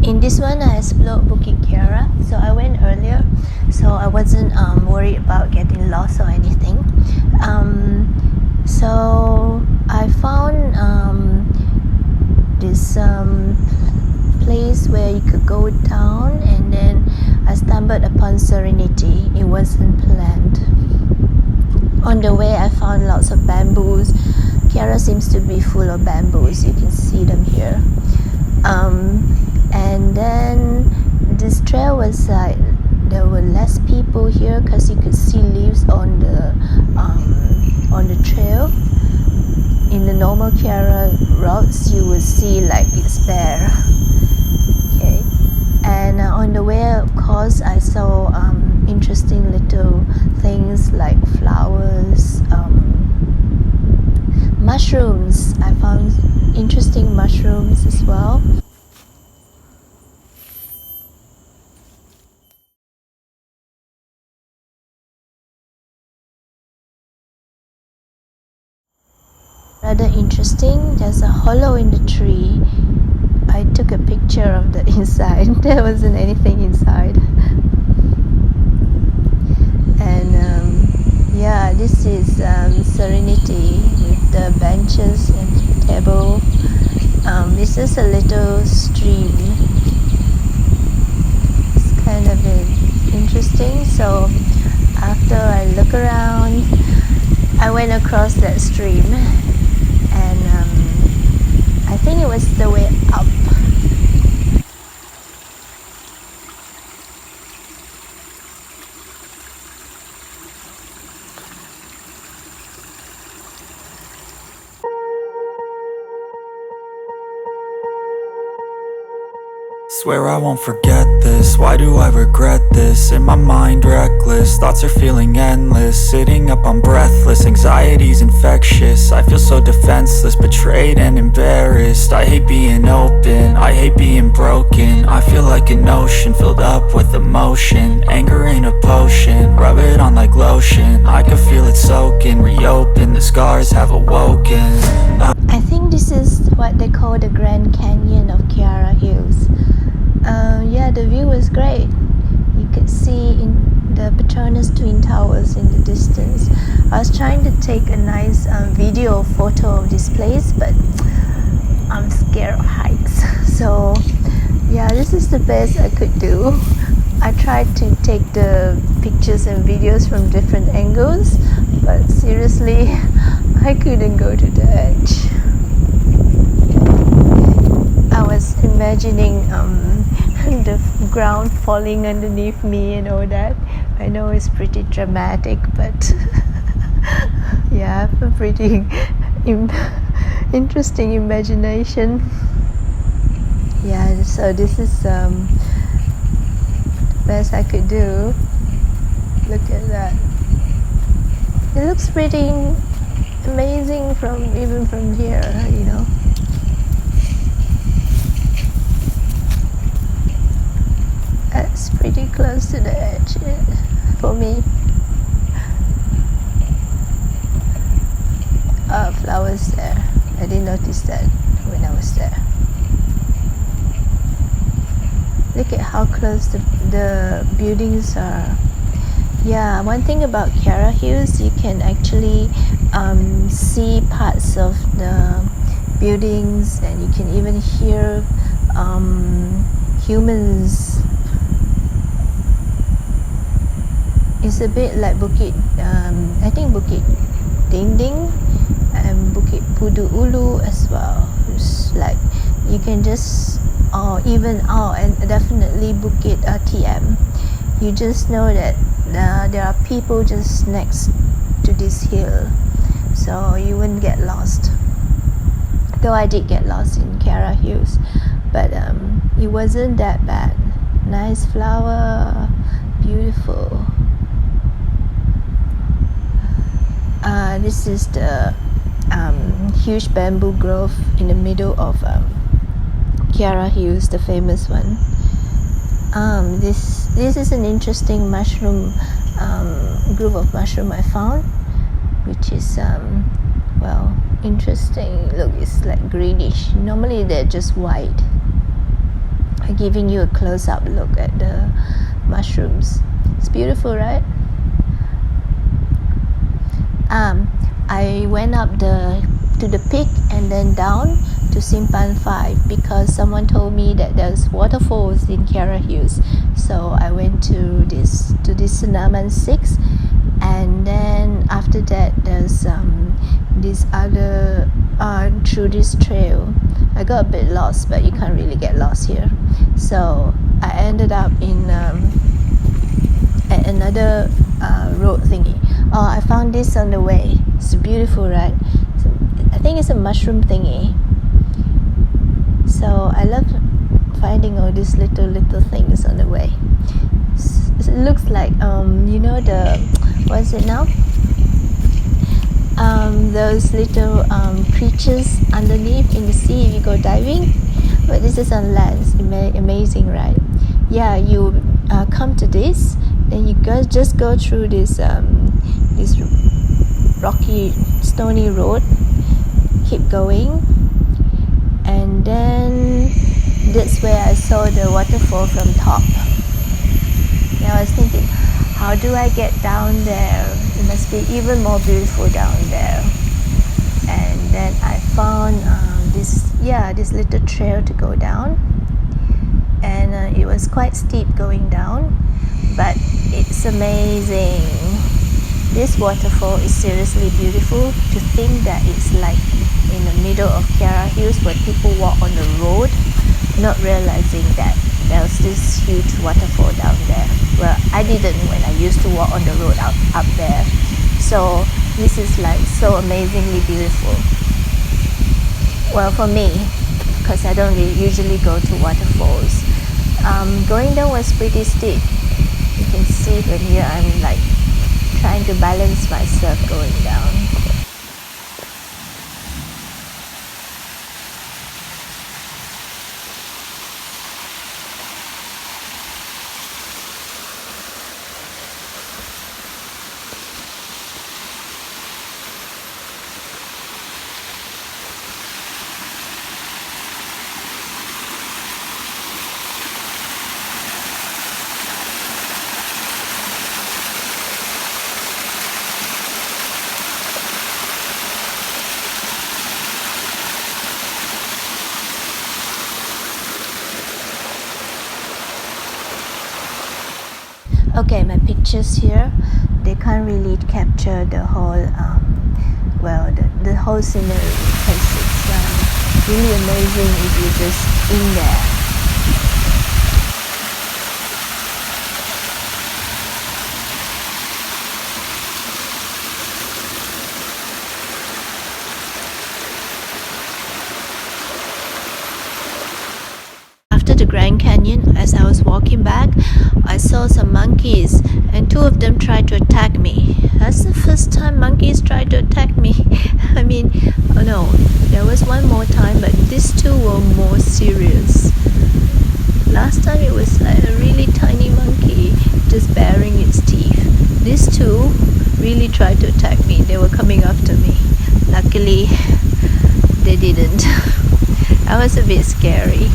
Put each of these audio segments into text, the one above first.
In this one, I explored Bukit Kiara. So I went earlier, so I wasn't worried about getting lost or anything. So I found this place where you could go down, and then I stumbled upon Serenity. It wasn't planned. On the way, I found lots of bamboos. Kiara seems to be full of bamboos. You can see them here. And then this trail was like there were less people here because you could see leaves on the trail. In the normal Kiara routes, you would see like it's bare. Okay, and on the way, of course, I saw interesting little things like flowers, mushrooms. I found interesting mushrooms as well. Rather interesting, there's a hollow in the tree. I took a picture of the inside. There wasn't anything inside. And yeah, this is Serenity with the benches and table. This is a little stream. It's kind of interesting. So after I look around, I went across that stream, and I think it was the way up. Swear I won't forget this, why do I regret this? In my mind reckless, thoughts are feeling endless. Sitting up, I'm breathless, anxiety's infectious. I feel so defenseless, betrayed and embarrassed. I hate being open, I hate being broken. I feel like an ocean filled up with emotion. Anger ain't a potion, rub it on like lotion. I can feel it soaking, reopen, the scars have awoken. I think this is what they call the Grand Canyon of Kiara Hills. Yeah, the view was great. You could see in the Petronas Twin Towers in the distance. I was trying to take a nice video photo of this place, but I'm scared of heights. So yeah, this is the best I could do. I tried to take the pictures and videos from different angles, but seriously, I couldn't go to the edge. I was imagining the ground falling underneath me and all that. I know it's pretty dramatic, but yeah, I have a pretty interesting imagination. Yeah, so this is the best I could do. Look at that. It looks pretty amazing even from here, you know. That's pretty close to the edge for me. Flowers there. I didn't notice that when I was there. Look at how close the buildings are. Yeah, one thing about Kiara Hills, you can actually see parts of the buildings, and you can even hear humans. It's a bit like Bukit, I think Bukit Dinding and Bukit Pudu Ulu as well. It's like you can just, and definitely Bukit TM. You just know that there are people just next to this hill, so you wouldn't get lost. Though I did get lost in Kiara Hills, but it wasn't that bad. Nice flower, beautiful. This is the huge bamboo grove in the middle of Kiara Hills, the famous one. This is an interesting mushroom group of mushroom I found, which is interesting. Look, it's like greenish. Normally they're just white. I giving you a close-up look at the mushrooms. It's beautiful, right? I went up to the peak and then down to Simpan 5 because someone told me that there's waterfalls in Kiara Hills. So I went to this Senaman 6, and then after that there's this other through this trail. I got a bit lost, but you can't really get lost here. So I ended up in at another road thingy. Oh, I found this on the way. It's beautiful, right? I think it's a mushroom thingy. So I love finding all these little things on the way. It looks like the what is it now? Those little creatures underneath in the sea if you go diving. But this is on land. It's amazing, right? Yeah, you come to this, then you just go through this rocky, stony road. Keep going, and then that's where I saw the waterfall from top. Now I was thinking, how do I get down there? It must be even more beautiful down there. And then I found this little trail to go down, and it was quite steep going down, but it's amazing. This waterfall is seriously beautiful. To think that it's like in the middle of Kiara Hills where people walk on the road, not realizing that there's this huge waterfall down there. Well, I didn't when I used to walk on the road up there. So this is like so amazingly beautiful. Well, for me, because I don't really usually go to waterfalls. Going down was pretty steep. You can see from here I'm like trying to balance myself going down. Okay, my pictures here, they can't really capture the whole, the whole scenery because it's really amazing if you're just in there. After the Grand Canyon, as I was walking back, I saw some monkeys and two of them tried to attack me. That's the first time monkeys tried to attack me. I mean, oh no, there was one more time, but these two were more serious. Last time it was like a really tiny monkey just baring its teeth. These two really tried to attack me. They were coming after me. Luckily, they didn't. That was a bit scary.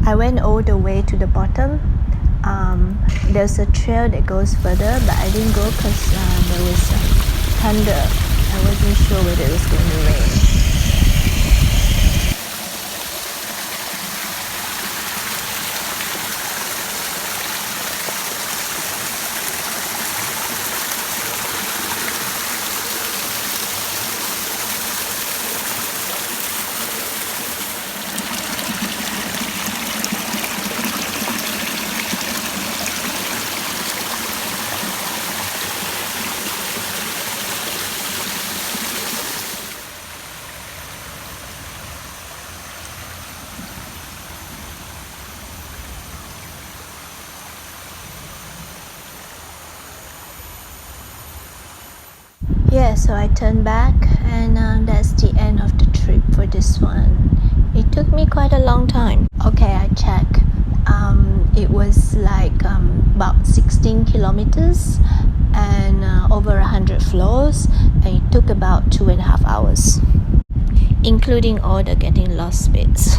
I went all the way to the bottom. There's a trail that goes further, but I didn't go because there was thunder. I wasn't sure whether it was going to rain. yeah, so I turned back, and that's the end of the trip for this one. It took me quite a long time. Okay, I checked. It was like about 16 kilometers and over 100 floors, and it took about 2.5 hours, including all the getting lost bits.